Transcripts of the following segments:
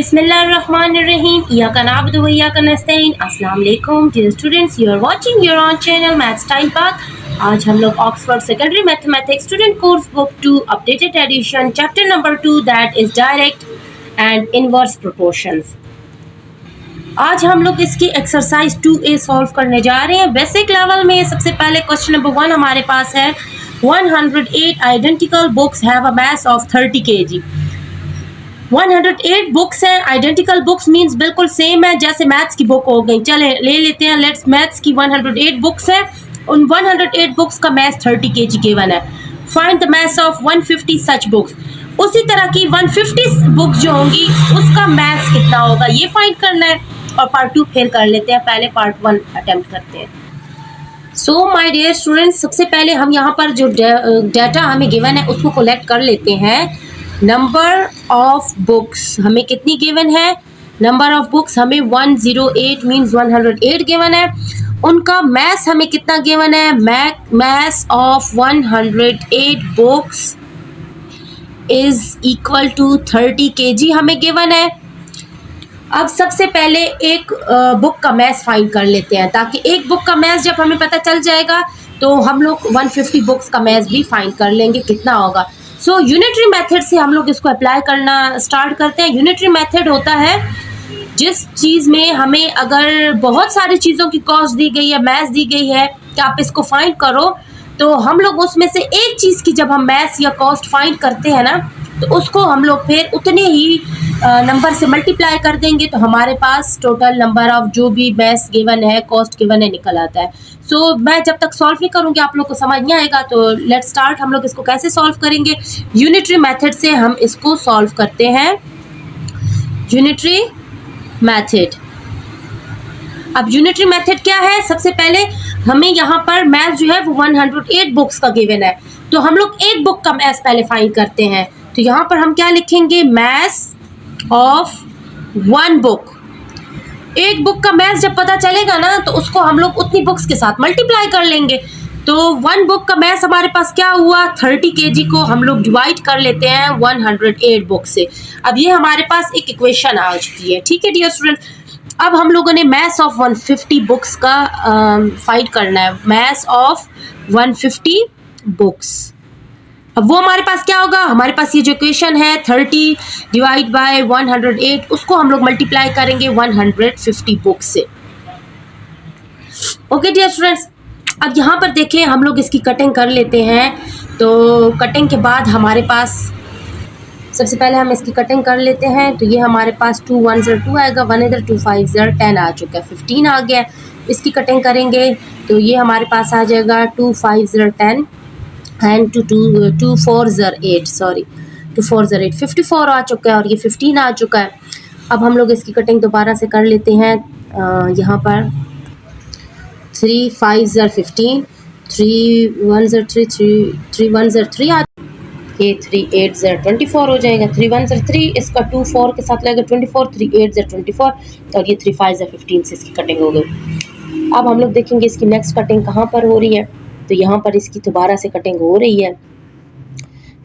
Bismillahirrahmanirrahim. Iyaka na'budu wa iyaka nasta'in. Assalamu alaikum dear students. You are watching your own channel Maths Time Path. आज हम लोग Oxford secondary mathematics student course book 2 updated addition chapter number 2 that is direct and inverse proportions. आज हम लोग इसकी exercise 2A solve करने जा रहे हैं। बेसिक लेवल में सबसे पहले क्वेश्चन नंबर 1 हमारे पास है 108 identical books have a mass of 30 kg। 108 books हैं। आइडेंटिकल बुक्स मींस बिल्कुल सेम है जैसे मैथ्स की बुक हो गई। चले ले लेते हैं। लेट्स मैथ्स की 108 बुक्स हैं। उन 108 बुक्स का मैथ 30 kg गिवन है। Find the math of 150 such books. उसी तरह की 150 बुक्स जो होंगी उसका मैथ कितना होगा ये फाइंड करना है। और पार्ट 2 फिर कर लेते हैं, पहले पार्ट 1 अटेम्प्ट करते हैं। सो माय डियर स्टूडेंट्स, सबसे पहले हम यहाँ पर जो डाटा हमें गिवन है उसको कलेक्ट कर लेते हैं। नंबर ऑफ बुक्स हमें कितनी गिवन है? नंबर ऑफ बुक्स हमें 108 मीन्स 108 गिवन है। उनका मैथ हमें कितना गिवन है? Mass of 108 books is equal to 30 kg हमें गिवन है। अब सबसे पहले एक बुक का मैथ फाइंड कर लेते हैं, ताकि एक बुक का मैथ जब हमें पता चल जाएगा तो हम लोग 150 बुक्स का मैथ भी फाइंड कर लेंगे कितना होगा। सो यूनिटरी मेथड से हम लोग इसको अप्लाई करना स्टार्ट करते हैं। यूनिटरी मेथड होता है जिस चीज़ में हमें अगर बहुत सारी चीज़ों की कॉस्ट दी गई है, मैथ दी गई है कि आप इसको फाइंड करो, तो हम लोग उसमें से एक चीज़ की जब हम मैथ या कॉस्ट फाइंड करते हैं ना, तो उसको हम लोग फिर उतने ही नंबर से मल्टीप्लाई कर देंगे तो हमारे पास टोटल नंबर ऑफ जो भी मैथ गिवन है, कॉस्ट गिवन है, निकल आता है। सो मैं जब तक सॉल्व नहीं करूँगी आप लोग को समझ नहीं आएगा। तो लेट्स स्टार्ट। हम लोग इसको कैसे सॉल्व करेंगे? यूनिटरी मेथड से हम इसको सॉल्व करते हैं। Unitary method. अब यूनिटरी मेथड क्या है? सबसे पहले हमें यहाँ पर मैथ जो है वो 108 बुक्स का गिवन है, तो हम लोग एक बुक का मैथ पहले फाइंड करते हैं। तो यहाँ पर हम क्या लिखेंगे? Math of 1 book. एक बुक का मैथ जब पता चलेगा ना तो उसको हम लोग उतनी बुक्स के साथ मल्टीप्लाई कर लेंगे। तो 1 बुक का मैथ हमारे पास क्या हुआ? 30 kg को हम लोग डिवाइड कर लेते हैं 108 बुक से। अब ये हमारे पास एक इक्वेशन आ चुकी है। ठीक है डियर स्टूडेंट, अब हम लोगों ने मैथ ऑफ 150 बुक्स का फाइंड करना है। Mass of 150 books. अब वो हमारे पास क्या होगा? हमारे पास ये जो इक्वेशन है 30 डिवाइड बाय 108, उसको हम लोग मल्टीप्लाई करेंगे 150 बुक्स से। ओके डियर स्टूडेंट्स, अब यहाँ पर देखें हम लोग इसकी कटिंग कर लेते हैं। तो कटिंग के बाद हमारे पास सबसे पहले हम इसकी कटिंग कर लेते हैं। तो ये हमारे पास 2 1 0 2 आएगा, 1 इधर 2 5 0 10 आ चुका है, 15 आ गया। इसकी कटिंग करेंगे तो ये हमारे पास आ जाएगा 2 5 0 10 एंड 2 4 0 8 सॉरी 2 4 0 8 54 आ चुका है और ये 15 आ चुका है। अब हम लोग इसकी कटिंग दोबारा से कर लेते हैं। यहाँ पर 3 5 0 15 3 1 0 3 3 1 0 3 आ, ये 3 8 0 24 हो जाएगा। 3 1 0 3, इसका 2 4 के साथ लगेगा 24, 3 8 0 24 और ये 3 5 0 15 से इसकी कटिंग हो गई। अब हम लोग देखेंगे इसकी नेक्स्ट कटिंग कहाँ पर हो रही है। तो यहाँ पर इसकी दोबारा से कटिंग हो रही है।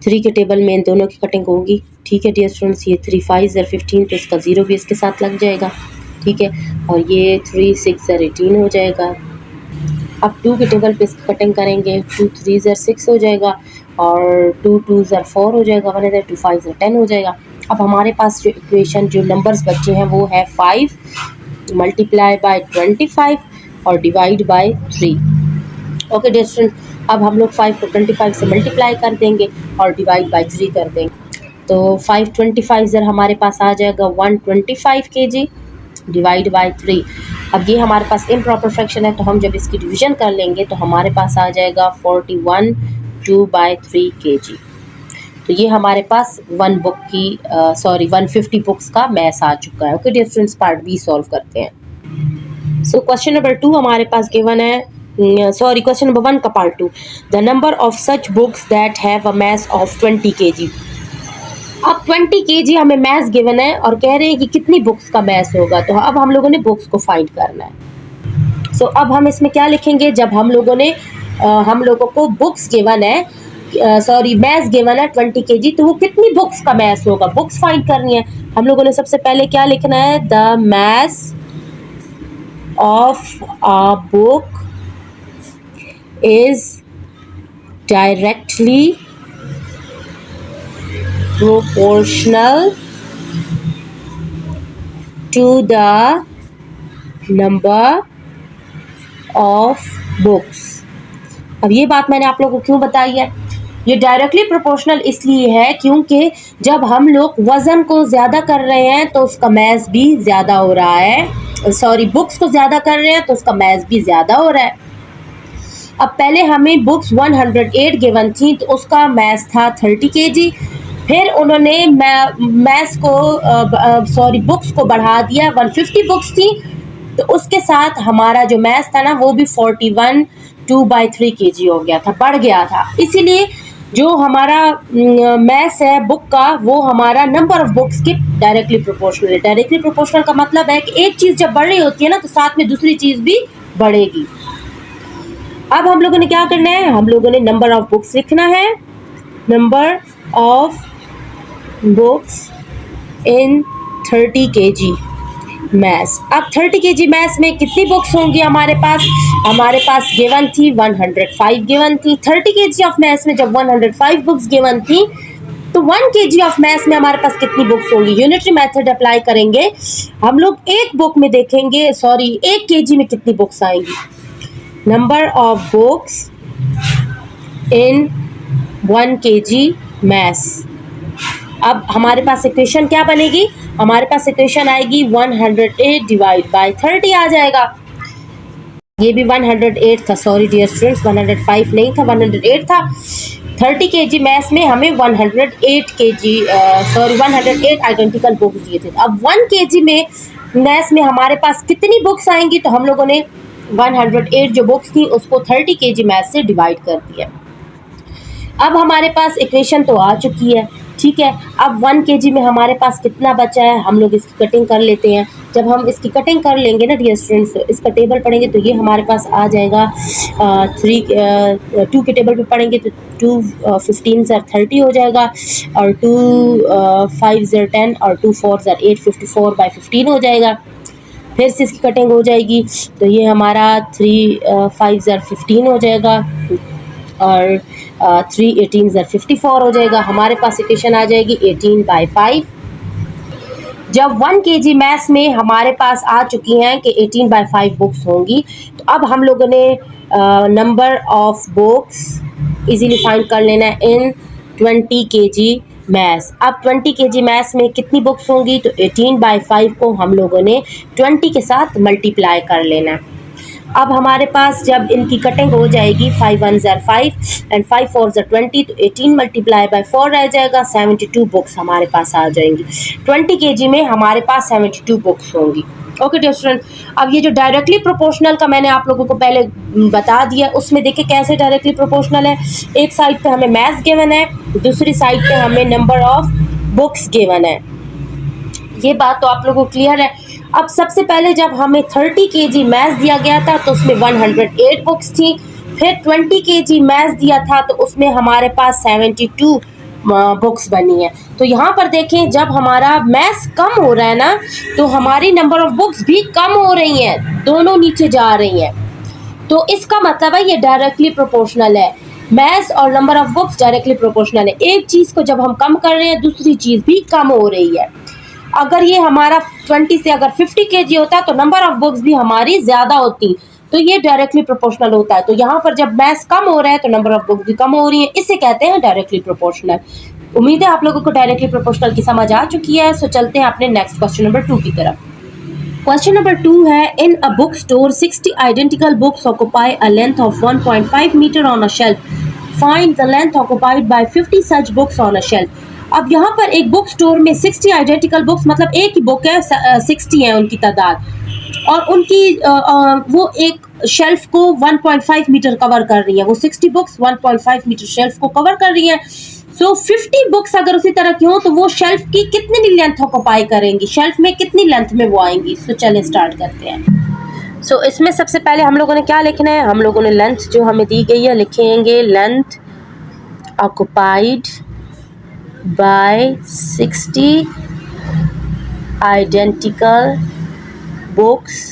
3 के टेबल में इन दोनों की कटिंग होगी। ठीक है डियर स्टूडेंट्स, ये 3 5 0 15 तो इसका 0 भी इसके साथ लग जाएगा। ठीक है, और ये 3 6 0 18 हो जाएगा। अब 2 के टेबल पे इसकी कटिंग करेंगे। 2 3 0 6 हो जाएगा और 2 2 0 4 हो जाएगा, 1 इधर 2 5 0 10 हो जाएगा। अब हमारे पास जो इक्वेशन जो नंबर्स बचे हैं वो है 5 मल्टीप्लाई बाय 25 और divide by 3। Okay dear student, अब हम लोग 5 को 25 से मल्टीप्लाई कर देंगे और डिवाइड बाय 3 कर देंगे। तो 5 25 0 हमारे पास आ जाएगा 125 kg डिवाइड बाय 3। अब ये हमारे पास इम्प्रॉपर फ्रैक्शन है, तो हम जब इसकी डिवीजन कर लेंगे तो हमारे पास आ जाएगा 41 2/3 kg। तो ये हमारे पास 150 बुक्स का मैथ आ चुका है। Okay dear students, part B solve करते हैं। सो क्वेश्चन नंबर 2 हमारे पास गिवन है, क्वेश्चन नंबर 1 का part 2। The number of such books that have a mass of 20 kg। अब 20 kg हमें मैथ गिवन है और कह रहे हैं कि कितनी बुक्स का मैथ होगा। तो अब हम लोगों ने बुक्स को फाइंड करना है। सो अब हम इसमें क्या लिखेंगे? जब हम लोगों को बुक्स गिवन है सॉरी मैथ्स गिवन है 20 kg, तो वो कितनी बुक्स का मैथ्स होगा, बुक्स फाइंड करनी है। हम लोगों ने सबसे पहले क्या लिखना है, the mass of a book is directly proportional to the number of books. अब ये बात मैंने आप लोगों को क्यों बताई है, ये डायरेक्टली प्रोपोर्शनल इसलिए है क्योंकि जब हम लोग वज़न को ज़्यादा कर रहे हैं तो उसका मैथ्स भी ज़्यादा हो रहा है, सॉरी बुक्स को ज़्यादा कर रहे हैं तो उसका मैथ्स भी ज़्यादा हो रहा है। अब पहले हमें बुक्स 108 गिवन थी तो उसका मैथ्स था 30 kg, फिर उन्होंने मैथ्स को सॉरी बुक्स को बढ़ा दिया, 150 बुक्स थी तो उसके साथ हमारा जो मैथ्स था ना वो भी 41 2/3 kg हो गया था, बढ़ गया था। इसीलिए जो हमारा मैथ्स है बुक का वो हमारा नंबर ऑफ बुक्स के डायरेक्टली प्रोपोर्शनल है। डायरेक्टली प्रोपोर्शनल का मतलब है कि एक चीज़ जब बढ़ रही होती है ना तो साथ में दूसरी चीज़ भी बढ़ेगी। अब हम लोगों ने क्या करना है, हम लोगों ने नंबर ऑफ बुक्स लिखना है, number of books in 30 kg maths. अब 30 kg मैथ्स में कितनी बुक्स होंगी हमारे पास गिवन थी 105 गिवन थी। 30 kg ऑफ मैथ्स में जब 105 बुक्स गिवन थी तो 1 kg ऑफ मैथ्स में हमारे पास कितनी बुक्स होंगी, यूनिटरी मेथड अप्लाई करेंगे हम लोग। एक बुक में देखेंगे, सॉरी 1 kg में कितनी बुक्स आएंगी, number of books in 1 kg maths. अब हमारे पास इक्वेशन क्या बनेगी, हमारे पास इक्वेशन आएगी 108 डिवाइड बाय 30 आ जाएगा। ये भी 108 था, सॉरी डियर स्टूडेंट्स 105 नहीं था, 108 था। 30 kg मैथ्स में हमें 108 आइडेंटिकल बुक्स दिए थे। अब 1 kg में मैथ्स में हमारे पास कितनी बुक्स आएंगी, तो हम लोगों ने 108 जो बुक्स थी उसको 30 kg मैथ्स से डिवाइड कर दिया। अब हमारे पास इक्वेशन तो आ चुकी है, ठीक है। अब 1 kg में हमारे पास कितना बचा है, हम लोग इसकी कटिंग कर लेते हैं। जब हम इसकी कटिंग कर लेंगे ना डियर स्टूडेंट्स, इसका टेबल पढ़ेंगे तो ये हमारे पास आ जाएगा 2 के टेबल पे पढ़ेंगे तो 2 15 30 हो जाएगा, और 2 5 10 और 2 4 8 54/15 हो जाएगा। फिर से इसकी कटिंग हो जाएगी तो ये हमारा 3 5 15 हो जाएगा, और 3 18 54 हो जाएगा। हमारे पास इक्वेशन आ जाएगी 18/5। जब 1 kg मैथ्स में हमारे पास आ चुकी हैं कि 18/5 बुक्स होंगी, तो अब हम लोगों ने number of books easily find कर लेना है इन 20 kg मैथ्स। अब 20 kg मैथ्स में कितनी बुक्स होंगी, तो 18/5 को हम लोगों ने 20 के साथ मल्टीप्लाई कर लेना है। अब हमारे पास जब इनकी कटिंग हो जाएगी 5 1 5 एंड 5 4 20, तो 18 मल्टीप्लाई बाय 4 रह जाएगा, 72 बुक्स हमारे पास आ जाएंगी। 20 kg में हमारे पास 72 बुक्स होंगी। ओके डियर स्टूडेंट, अब ये जो डायरेक्टली प्रोपोर्शनल का मैंने आप लोगों को पहले बता दिया, उसमें देखिए कैसे डायरेक्टली प्रोपोर्शनल है। एक साइड पे हमें मैथ्स गिवन है, दूसरी साइड पे हमें नंबर ऑफ बुक्स गिवन है। ये बात तो आप लोगों को क्लियर है। अब सबसे पहले जब हमें 30 kg मैथ्स दिया गया था तो उसमें 108 बुक्स थी। फिर 20 kg मैथ्स दिया था तो उसमें हमारे पास 72 बुक्स बनी है। तो यहाँ पर देखें जब हमारा मैथ्स कम हो रहा है ना तो हमारी नंबर ऑफ बुक्स भी कम हो रही हैं, दोनों नीचे जा रही हैं। तो इसका मतलब है ये डायरेक्टली प्रोपोर्शनल है। मैथ्स और number of books directly proportional है। एक चीज़ को जब हम कम कर रहे हैं दूसरी चीज़ भी कम हो रही है। अगर ये हमारा 20 से अगर 50 kg होता तो नंबर ऑफ बुक्स भी हमारी ज़्यादा होती, तो ये डायरेक्टली प्रोपोर्शनल होता है। तो यहाँ पर जब मैथ्स कम हो रहा है तो नंबर ऑफ बुक्स भी कम हो रही है, इसे कहते हैं डायरेक्टली प्रोपोर्शनल। उम्मीद है आप लोगों को डायरेक्टली प्रोपोर्शनल की समझ आ चुकी है। सो चलते हैं अपने नेक्स्ट क्वेश्चन नंबर 2 की तरफ। क्वेश्चन नंबर 2 है, in a book store 60 identical books occupy a length of 1.5 metre on a shelf, find the length occupied by 50 such books on a shelf. अब यहाँ पर एक बुक स्टोर में 60 identical books, मतलब एक ही बुक है, 60 है उनकी तादाद, और उनकी वो एक शेल्फ को 1.5 मीटर कवर कर रही है। वो 60 बुक्स 1.5 मीटर शेल्फ को कवर कर रही हैं। सो 50 बुक्स अगर उसी तरह की हो तो वो शेल्फ की कितनी लेंथ ऑक्यूपाई करेंगी, शेल्फ में कितनी लेंथ में वो आएंगी। सो चलिए स्टार्ट करते हैं। सो इसमें सबसे पहले हम लोगों ने क्या लिखना है, हम लोगों ने लेंथ जो हमें दी गई है लिखेंगे length occupied by 60 identical books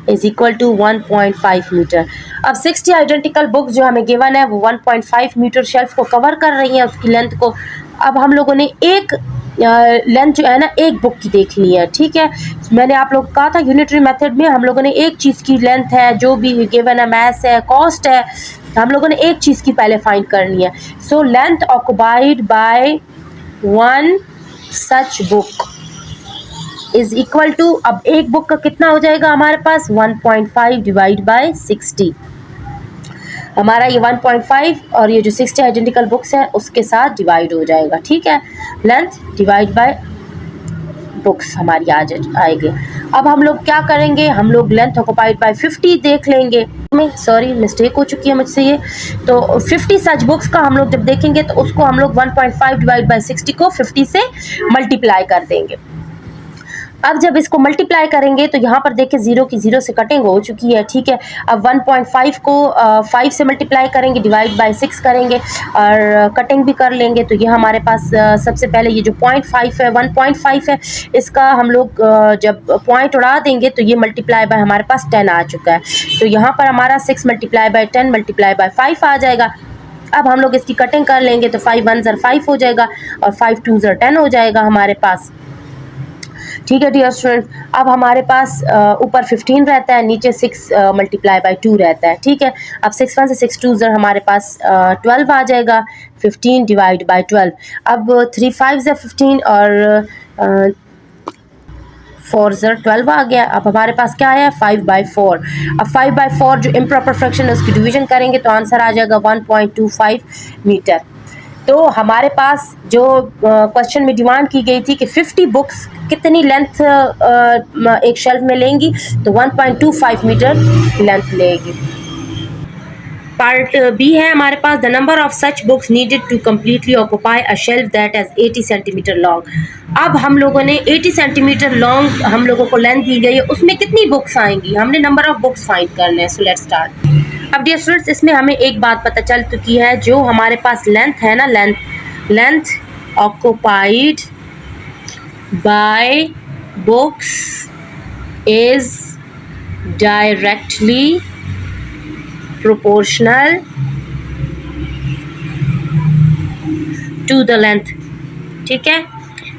is equal to 1.5 metre. अब 60 आइडेंटिकल बुक्स जो हमें गिवन है वो 1.5 मीटर शेल्फ को कवर कर रही हैं, उसकी लेंथ को। अब हम लोगों ने एक लेंथ जो है ना एक बुक की देखनी है, ठीक है। मैंने आप लोग कहा था यूनिटरी मेथड में हम लोगों ने एक चीज़ की लेंथ है जो भी गिवन है, मैथ्स है, कॉस्ट है, हम लोगों ने एक चीज़ की पहले फाइंड करनी है। So length occupied by one such book is equal to, अब एक बुक का कितना हो जाएगा हमारे पास 1.5 डिवाइड बाय 60। हमारा ये 1.5 और ये जो 60 आइडेंटिकल बुक्स हैं उसके साथ डिवाइड हो जाएगा, ठीक है। लेंथ डिवाइड बाय बुक्स हमारी आ आएगी। अब हम लोग क्या करेंगे, हम लोग लेंथ ऑक्युपाइड बाय 50 देख लेंगे। सॉरी मिस्टेक हो चुकी है मुझसे ये, तो 50 सच बुक्स का हम लोग जब देखेंगे तो उसको हम लोग 1.5 डिवाइड बाय 60 को 50 से मल्टीप्लाई कर देंगे। अब जब इसको मल्टीप्लाई करेंगे तो यहाँ पर देखिए 0 की 0 से कटिंग हो चुकी है, ठीक है। अब 1.5 को 5 से मल्टीप्लाई करेंगे, डिवाइड बाय 6 करेंगे और कटिंग भी कर लेंगे। तो ये हमारे पास सबसे पहले ये जो 0.5 है 1.5 है, इसका हम लोग जब पॉइंट उड़ा देंगे तो ये मल्टीप्लाई बाय हमारे पास 10 आ चुका है। तो यहाँ पर हमारा 6 मल्टीप्लाई बाय 10 मल्टीप्लाई बाय 5 आ जाएगा। अब हम लोग इसकी कटिंग कर लेंगे तो 5 1 5 हो जाएगा और 5 2 10 हो जाएगा हमारे पास, ठीक है डियर स्टूडेंट्स। अब हमारे पास ऊपर 15 रहता है, नीचे 6 मल्टीप्लाई बाय 2 रहता है, ठीक है। अब 6 1 से 6 2 हमारे पास 12 आ जाएगा, 15 डिवाइड बाय 12। अब 3 5 से 15 और 4 12 आ गया। अब हमारे पास क्या है 5 बाय 4। अब 5 बाय 4 जो इम्प्रॉपर फ्रैक्शन है उसकी डिवीजन करेंगे तो आंसर आ जाएगा 1.25 मीटर। तो हमारे पास जो क्वेश्चन में डिमांड की गई थी कि 50 बुक्स कितनी लेंथ एक शेल्फ में लेंगी, तो 1.25 मीटर लेंथ लेगी। पार्ट बी है हमारे पास, the number of such books needed to completely occupy a shelf that is 80 centimetre long. अब हम लोगों ने 80 सेंटीमीटर लॉन्ग हम लोगों को लेंथ दी गई है, उसमें कितनी बुक्स आएंगी, हमने नंबर ऑफ बुक्स फाइंड करने हैं। सो लेट्स स्टार्ट। अब डियर स्टूडेंट्स इसमें हमें एक बात पता चल चुकी है, जो हमारे पास लेंथ है ना, length occupied by books is directly proportional to the length, ठीक है।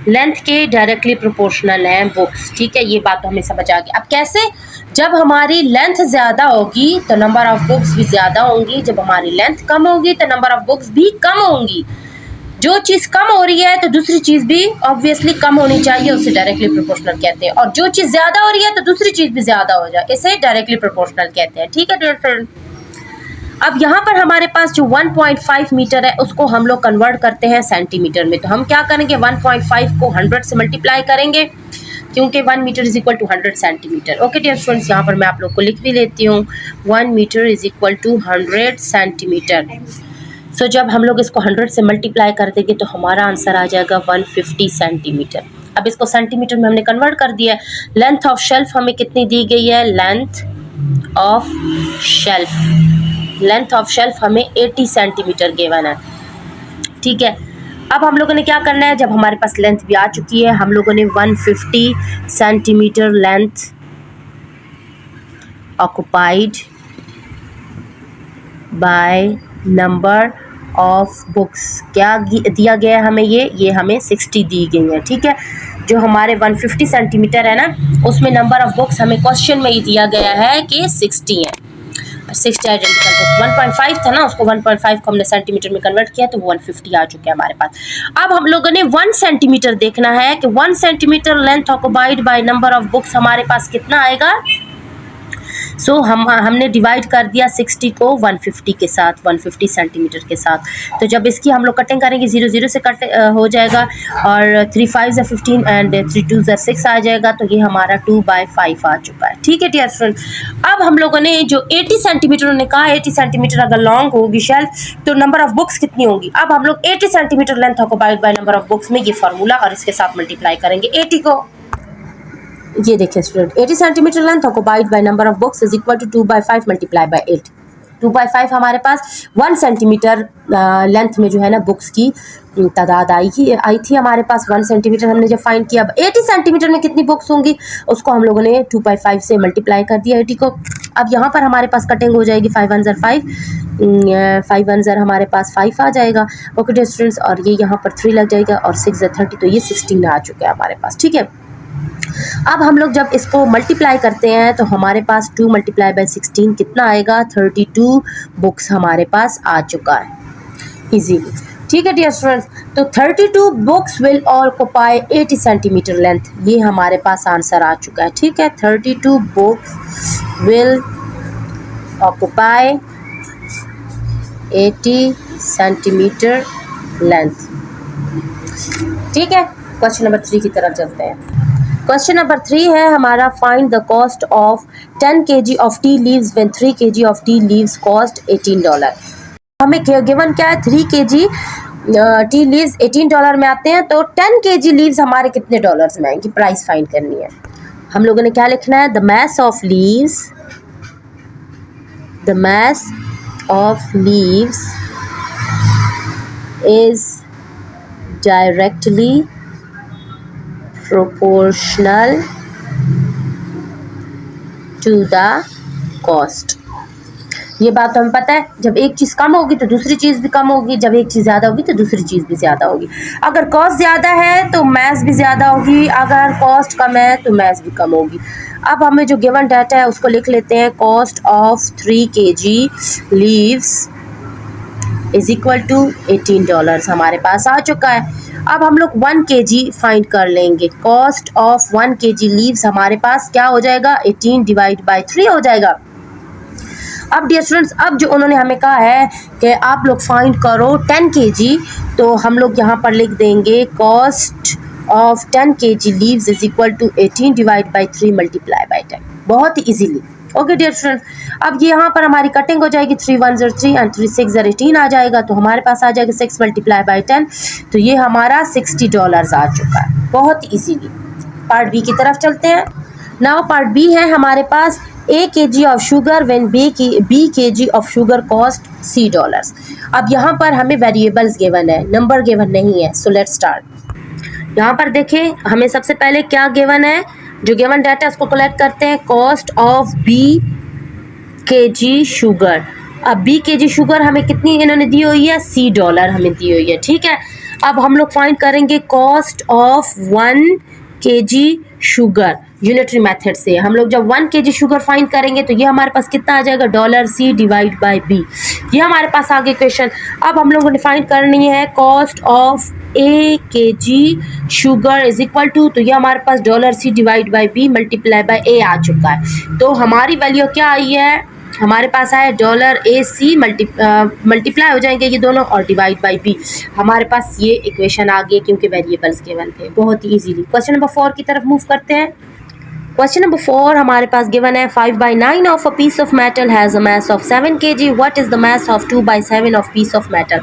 लेंथ के डायरेक्टली प्रोपोर्शनल है बुक्स, ठीक है। ये बात तो हमें समझ आ गई। अब कैसे, जब हमारी लेंथ ज़्यादा होगी तो नंबर ऑफ बुक्स भी ज़्यादा होंगी, जब हमारी लेंथ कम होगी तो नंबर ऑफ बुक्स भी कम होंगी। जो चीज़ कम हो रही है तो दूसरी चीज़ भी ऑब्वियसली कम होनी चाहिए, उसे डायरेक्टली प्रोपोर्शनल कहते हैं। और जो चीज़ ज़्यादा हो रही है तो दूसरी चीज़ भी ज़्यादा हो जाए, इसे डायरेक्टली प्रोपोर्शनल कहते हैं, ठीक है डियर फ्रेंड। अब यहाँ पर हमारे पास जो 1.5 मीटर है उसको हम लोग कन्वर्ट करते हैं सेंटीमीटर में। तो हम क्या करेंगे, 1.5 को 100 से मल्टीप्लाई करेंगे, क्योंकि 1 metre is equal to 100 centimetre. Okay dear students, यहाँ पर मैं आप लोग को लिख भी लेती हूँ, 1 metre is equal to 100 centimetre. So जब हम लोग इसको 100 से मल्टीप्लाई कर देंगे तो हमारा आंसर आ जाएगा 150 सेंटीमीटर। अब इसको सेंटीमीटर में हमने कन्वर्ट कर दिया है। लेंथ ऑफ शेल्फ हमें कितनी दी गई है, लेंथ ऑफ शेल्फ हमें 80 सेंटीमीटर गिवन है, ठीक है। अब हम लोगों ने क्या करना है, जब हमारे पास लेंथ भी आ चुकी है, हम लोगों ने 150 centimetre length occupied by number of books, क्या दिया गया है हमें, ये हमें 60 दी गई है, ठीक है। जो हमारे 150 सेंटीमीटर है ना, उसमें नंबर ऑफ बुक्स हमें क्वेश्चन में ही दिया गया है कि 60 है। 60 आइडेंटिकल बुक, 1.5 था ना, उसको 1.5 को हमने सेंटीमीटर में कन्वर्ट किया तो 150 आ चुके हैं हमारे पास। अब हम लोगों ने 1 सेंटीमीटर देखना है कि 1 centimetre length occupied by number of books हमारे पास कितना आएगा। सो हमने डिवाइड कर दिया 60 को 150 के साथ, 150 सेंटीमीटर के साथ। तो जब इसकी हम लोग कटिंग करेंगे 0 0 से कट हो जाएगा और 3 5 से 15 एंड 3 2 से 6 आ जाएगा, तो ये हमारा 2/5 आ चुका है, ठीक है डियर स्टूडेंट। अब हम लोगों ने जो 80 सेंटीमीटर उन्होंने कहा, 80 सेंटीमीटर अगर लॉन्ग होगी शेल्फ तो नंबर ऑफ बुक्स कितनी होगी। अब हम लोग 80 centimetre length occupied by number of books में ये फार्मूला और इसके साथ मल्टीप्लाई करेंगे 80 को। ये देखिए student, 80 centimetre length occupied by number of books is equal to 2/5 multiply by 8। 2/5 हमारे पास 1 सेंटीमीटर लेंथ में जो है ना बुक्स की तादाद आई थी हमारे पास 1 सेंटीमीटर हमने जब फाइंड किया। अब 80 सेंटीमीटर में कितनी बुक्स होंगी उसको हम लोगों ने 2/5 से मल्टीप्लाई कर दिया 80 को। अब यहाँ पर हमारे पास कटिंग हो जाएगी 5 1 ज़र 5, 5 1 ज़र हमारे पास 5 आ जाएगा। ओके डियर स्टूडेंट्स, और ये यहाँ पर 3 लग जाएगा और 6 ज़र 30, तो ये 16 आ चुका है हमारे पास। ठीक है, अब हम लोग जब इसको मल्टीप्लाई करते हैं तो हमारे पास 2 × 16 कितना आएगा, 32 बुक्स हमारे पास आ चुका है इजीली। ठीक है डियर स्टूडेंट्स, तो 32 books will occupy 80 centimetre length, ये हमारे पास आंसर आ चुका है। ठीक है, 32 books will occupy 80 centimetre length. ठीक है, क्वेश्चन नंबर 3 की तरफ चलते हैं। क्वेश्चन नंबर 3 है हमारा, find the cost of 10 kg of tea leaves when 3 kg of tea leaves cost $18। हमें गिवन क्या है, 3 kg टी लीव्स $18 में आते हैं, तो 10 kg लीव्स हमारे कितने डॉलर्स में आएंगी, प्राइस फाइंड करनी है। हम लोगों ने क्या लिखना है, the mass of leaves is directly proportional to the cost। ये बात तो हमें पता है, जब एक चीज़ कम होगी तो दूसरी चीज़ भी कम होगी, जब एक चीज़ ज़्यादा होगी तो दूसरी चीज़ भी ज़्यादा होगी। अगर कॉस्ट ज़्यादा है तो मैथ भी ज़्यादा होगी, अगर कॉस्ट कम है तो मैथ भी कम होगी। अब हमें जो गिवन डाटा है उसको लिख लेते हैं, cost of 3 kg leaves is equal to $18 हमारे पास आ चुका है। अब हम लोग 1 kg फाइंड कर लेंगे, कॉस्ट ऑफ 1 kg लीव्स हमारे पास क्या हो जाएगा, 18 डिवाइड बाई 3 हो जाएगा। अब डियर स्टूडेंट्स, अब जो उन्होंने हमें कहा है कि आप लोग फाइंड करो 10 kg, तो हम लोग यहाँ पर लिख देंगे cost of 10 kg leaves is equal to 18 divide by 3 multiply by 10, बहुत ही ईजीली। ओके डियर स्टूडेंट, अब ये यहाँ पर हमारी कटिंग हो जाएगी, 3 1 ज़र 3 एंड 3 6 ज़र 18 आ जाएगा, तो हमारे पास आ जाएगा 6 × 10, तो ये हमारा $60 आ चुका है, बहुत इजीली। पार्ट बी की तरफ चलते हैं। नाउ पार्ट बी है हमारे पास, A kg of sugar when B kg of sugar cost $C। अब यहाँ पर हमें वेरिएबल्स गिवन है, नंबर गिवन नहीं है, सो लेट्स स्टार्ट। यहाँ पर देखें, हमें सबसे पहले क्या गिवन है, जो गिवन डाटा उसको कलेक्ट करते हैं, cost of B kg sugar. अब B kg शुगर हमें कितनी इन्होंने दी हुई है, $C हमें दी हुई है। ठीक है, अब हम लोग फाइंड करेंगे cost of 1 kg sugar unitary method से। हम लोग जब 1 kg शुगर फाइंड करेंगे तो ये हमारे पास कितना आ जाएगा, $C डिवाइड बाई B, ये हमारे पास आगे क्वेश्चन। अब हम लोगों ने फाइंड करनी है cost of A kg sugar is equal to, तो ये हमारे पास $C divide by B multiply by A आ चुका है। तो हमारी वैल्यू क्या आई है, हमारे पास आया $AC मल्टीप्लाई हो जाएंगे ये दोनों और डिवाइड बाई B, हमारे पास ये इक्वेशन आ गई क्योंकि वेरिएबल्स गिवन थे, बहुत ही इजीली। क्वेश्चन नंबर 4 की तरफ मूव करते हैं। क्वेश्चन नंबर 4 हमारे पास गिवन है, 5/9 of a piece of metal has a mass of 7 kg, what is the mass of 2/7 of piece of metal.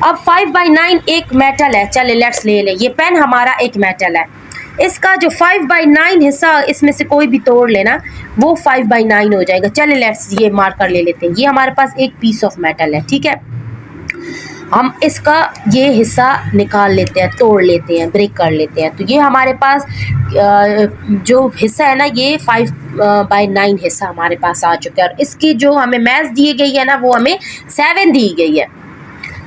अब 5/9 एक मेटल है, चले लेट्स ले ले, ये पेन हमारा एक मेटल है, इसका जो 5/9 हिस्सा इसमें से कोई भी तोड़ लेना वो 5/9 हो जाएगा। चले लेट्स ये मार्कर ले लेते हैं, ये हमारे पास एक पीस ऑफ मेटल है। ठीक है, हम इसका ये हिस्सा निकाल लेते हैं, तोड़ लेते हैं, ब्रेक कर लेते हैं, तो ये हमारे पास जो हिस्सा है ना, ये 5/9 हिस्सा हमारे पास आ चुका है, और इसकी जो हमें मैथ दी गई है ना वो हमें 7 दी गई है।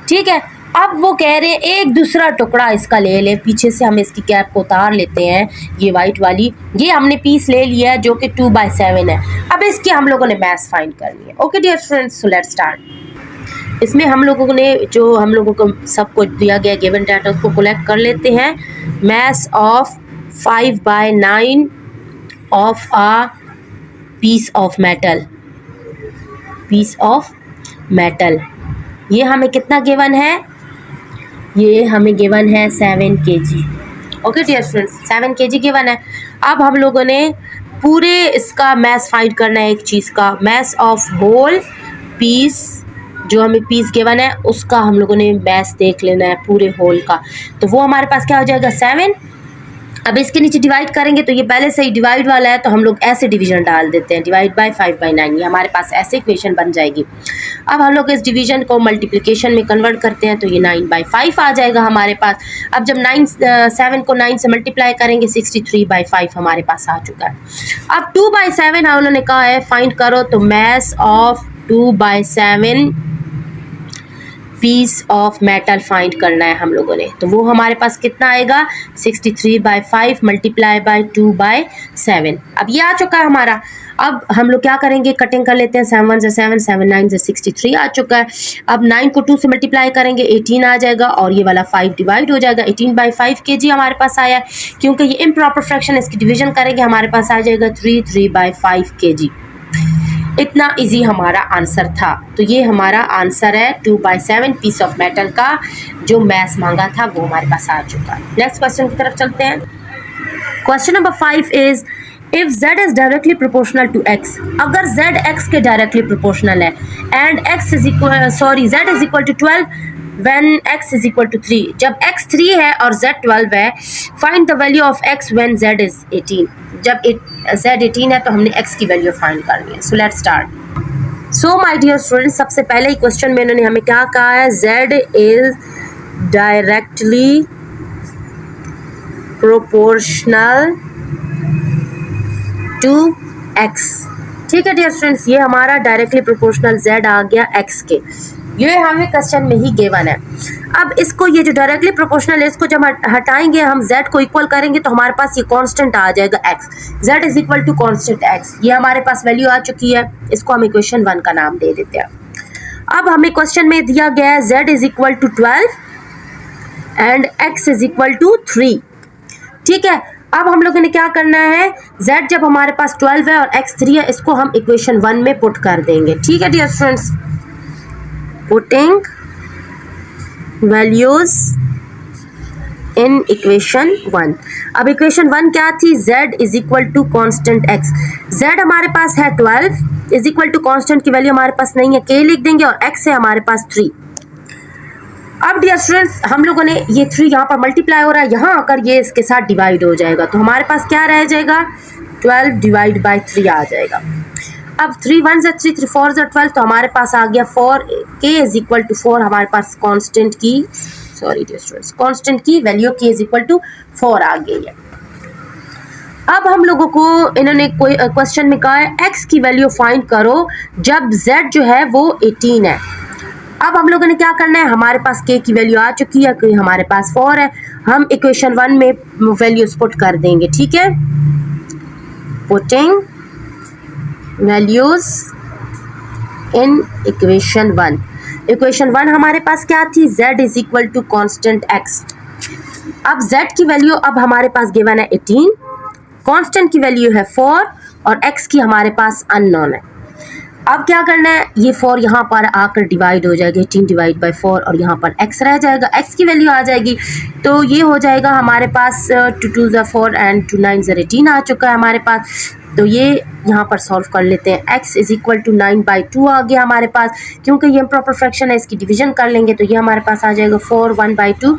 ठीक है, अब वो कह रहे हैं एक दूसरा टुकड़ा इसका ले ले, पीछे से हम इसकी कैप को उतार लेते हैं, ये वाइट वाली, ये हमने पीस ले लिया है जो कि 2/7 है। अब इसकी हम लोगों ने मैथ फाइंड करनी है। Okay dear students, so let's start. इसमें हम लोगों ने जो हम लोगों को सब कुछ दिया गया गिवन डाटा उसको कलेक्ट कर लेते हैं। Mass of 5/9 of a piece of metal, ये हमें कितना गिवन है, ये हमें गिवन है 7 kg। Okay dear students, 7 kg given है। अब हम लोगों ने पूरे इसका मैथ फाइंड करना है, एक चीज़ का मैथ ऑफ होल पीस, जो हमें पीस गिवन है उसका हम लोगों ने मैथ देख लेना है पूरे होल का, तो वो हमारे पास क्या हो जाएगा 7। अब इसके नीचे डिवाइड करेंगे तो ये पहले से ही डिवाइड वाला है, तो हम लोग ऐसे डिवीजन डाल देते हैं, डिवाइड बाय 5/9, ये हमारे पास ऐसे इक्वेशन बन जाएगी। अब हम लोग इस डिवीजन को मल्टीप्लिकेशन में कन्वर्ट करते हैं तो ये 9/5 आ जाएगा हमारे पास। अब जब 7 को 9 से मल्टीप्लाई करेंगे 63/5 हमारे पास आ चुका है। अब 2/7 उन्होंने कहा है फाइंड करो, तो mass of 2/7 piece of metal find करना है हम लोगों ने, तो वो हमारे पास कितना आएगा 63/5 मल्टीप्लाई बाय 2/7। अब ये आ चुका है हमारा। अब हम लोग क्या करेंगे, कटिंग कर लेते हैं, 7 1 7 7 9 63 आ चुका है। अब 9 को 2 से मल्टीप्लाई करेंगे 18 आ जाएगा और ये वाला 5 डिवाइड हो जाएगा, 18/5 kg हमारे पास आया है। क्योंकि ये इम्प्रॉपर फ्रैक्शन, इसकी डिवीजन करेंगे हमारे पास आ जाएगा 3/5 kg। इतना इजी हमारा आंसर था। तो ये हमारा आंसर है 2/7 पीस ऑफ मेटल का जो मैथ मांगा था वो हमारे पास आ चुका है। नेक्स्ट क्वेश्चन की तरफ चलते हैं। Question number 5 is if z is directly proportional to x, अगर z x के डायरेक्टली प्रोपोर्शनल है and z is equal to 12 when x is equal to 3, जब x 3 है और z 12 है, find the value of x when z is 18, जब z 18 है तो हमने x की वैल्यू फाइंड करनी है। So let's start. So my dear students, सबसे पहले ही क्वेश्चन में इन्होंने हमें क्या कहा है, z is directly proportional to x। ठीक है डियर स्टूडेंट्स, ये हमारा डायरेक्टली प्रोपोर्शनल z आ गया x के, ये हमें क्वेश्चन में ही गिवन है। अब इसको, ये जो डायरेक्टली प्रोपोर्शनल है, इसको जब हटाएंगे हम z को इक्वल करेंगे तो हमारे पास ये कांस्टेंट आ जाएगा x, z is equal to constant x। ये हमारे पास वैल्यू आ चुकी है, इसको हम इक्वेशन 1 का नाम दे देते हैं। अब हमें क्वेश्चन में दिया गया है z is equal to 12 and x is equal to 3। ठीक है, अब हम लोगों ने क्या करना है, z जब हमारे पास 12 है और x 3 है, इसको हम इक्वेशन 1 में पुट कर देंगे। ठीक है dear students, putting values in equation 1। अब इक्वेशन 1 क्या थी, z is equal to constant x। z हमारे पास है 12 इज इक्वल टू कॉन्स्टेंट की वैल्यू हमारे पास नहीं है, k लिख देंगे, और x है हमारे पास 3। अब डियर स्टूडेंट्स, हम लोगों ने ये 3 यहाँ पर मल्टीप्लाई हो रहा है, यहाँ आकर ये इसके साथ डिवाइड हो जाएगा, तो हमारे पास क्या रह जाएगा, 12 डिवाइड बाई 3 आ जाएगा। अब 3 1 3 3 4 12, तो हमारे पास आ गया 4, k इज इक्वल टू 4 हमारे पास कांस्टेंट की, सॉरी डियर स्टूडेंट्स, कांस्टेंट की value k is equal to 4 आ गई है। अब हम लोगों को इन्होंने कोई क्वेश्चन में कहा है x की वैल्यू फाइंड करो जब z जो है वो 18 है। अब हम लोगों ने क्या करना है, हमारे पास k की वैल्यू आ चुकी है, कि हमारे पास 4 है, हम इक्वेशन 1 में वैल्यूज पुट कर देंगे। ठीक है, putting values in equation 1। Equation 1 हमारे पास क्या थी, z is equal to constant x। अब z की वैल्यू अब हमारे पास गिवन है 18, कांस्टेंट की वैल्यू है 4 और x की हमारे पास अननोन है। अब क्या करना है, ये 4 यहाँ पर आकर डिवाइड हो जाएगा, 18 डिवाइड बाई 4, और यहाँ पर x रह जाएगा, x की वैल्यू आ जाएगी, तो ये हो जाएगा हमारे पास 2 2 4 एंड 2 9 18 आ चुका है हमारे पास। तो ये यहाँ पर सॉल्व कर लेते हैं, x इज इक्वल टू 9/2 आ गया हमारे पास, क्योंकि ये इम्प्रॉपर फ्रैक्शन है, इसकी डिवीजन कर लेंगे तो ये हमारे पास आ जाएगा 4 1/2,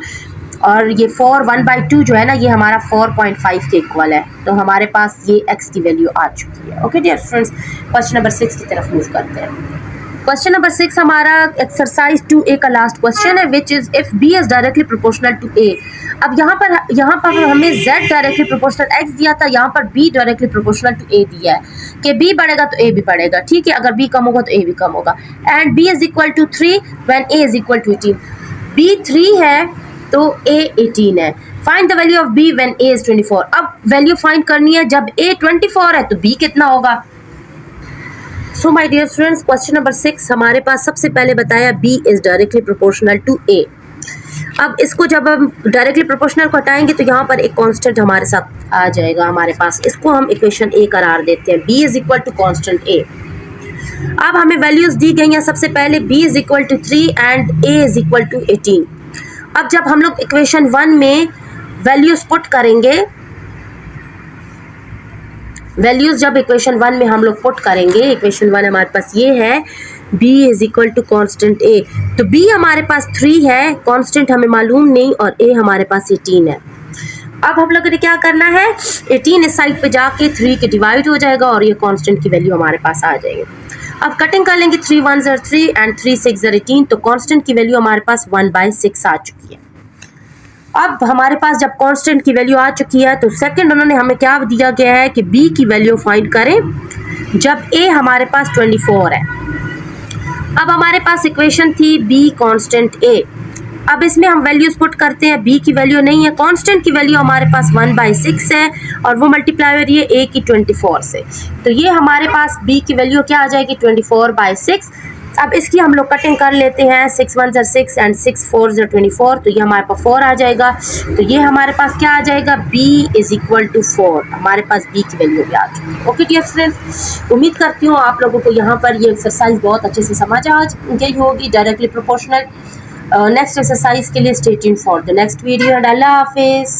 और ये 4 1/2 जो है ना, ये हमारा 4.5 के इक्वल है, तो हमारे पास ये x की वैल्यू आ चुकी है। Okay dear friends, question number 6 की तरफ मूव करते हैं। क्वेश्चन नंबर 6 हमारा एक्सरसाइज 2A का लास्ट क्वेश्चन है, which is if b is directly proportional to a। अब यहाँ पर हमें z डायरेक्टली प्रोपोर्शनल x दिया था, यहाँ पर b directly proportional to a दिया है कि b बढ़ेगा तो a भी बढ़ेगा। ठीक है, अगर b कम होगा तो a भी कम होगा। And b is equal to 3 when a is equal to 18। b 3 है तो a 18 है। Find the value of b when a is 24। अब वैल्यू फाइंड करनी है, जब a 24 है तो b कितना होगा। So my dear students, question number 6 हमारे पास सबसे पहले बताया b is directly proportional to a। अब इसको जब हम डायरेक्टली प्रोपोर्शनल को हटाएंगे तो यहाँ पर एक कांस्टेंट हमारे साथ आ जाएगा हमारे पास, इसको हम इक्वेशन a करार देते हैं, b is equal to constant a। अब हमें वैल्यूज दी गई हैं, सबसे पहले b is equal to 3 and a is equal to 18। अब जब हम लोग इक्वेशन 1 में वैल्यूज पुट करेंगे, वैल्यूज जब इक्वेशन 1 में हम लोग पुट करेंगे, इक्वेशन 1 हमारे पास ये है b is equal to constant a, तो b हमारे पास 3 है, कॉन्स्टेंट हमें मालूम नहीं, और a हमारे पास 18 है। अब हम लोगों ने क्या करना है, 18 इस साइड पे जाके 3 के डिवाइड हो जाएगा और ये कांस्टेंट की वैल्यू हमारे पास आ जाएगी। अब कटिंग कर लेंगे, 3 1 ज़र 3 एंड 3 6 ज़र 18, तो कांस्टेंट की वैल्यू हमारे पास 1/6 आ चुकी है। अब हमारे पास जब कांस्टेंट की वैल्यू आ चुकी है तो सेकंड उन्होंने हमें क्या दिया गया है कि b की वैल्यू फाइंड करें जब a हमारे पास 24 है। अब हमारे पास इक्वेशन थी b कांस्टेंट a, अब इसमें हम वैल्यूज पुट करते हैं, b की वैल्यू नहीं है, कांस्टेंट की वैल्यू हमारे पास 1/6 है और वो मल्टीप्लाई हो रही है a की 24 से, तो ये हमारे पास b की वैल्यू क्या आ जाएगी 24/6। अब इसकी हम लोग कटिंग कर लेते हैं, 6 1 ज़र 6 एंड 6 4 ज़र 24, तो ये हमारे पास 4 आ जाएगा, तो ये हमारे पास क्या आ जाएगा b = 4, हमारे पास b की वैल्यू भी आ चुकी है। ओके डियर फ्रेंड्स, उम्मीद करती हूँ आप लोगों को यहाँ पर ये एक्सरसाइज बहुत अच्छे से समझ आ गई होगी, डायरेक्टली प्रोपोर्शनल। नेक्स्ट एक्सरसाइज के लिए stay tuned for the next video and अल्लाह हाफिज़।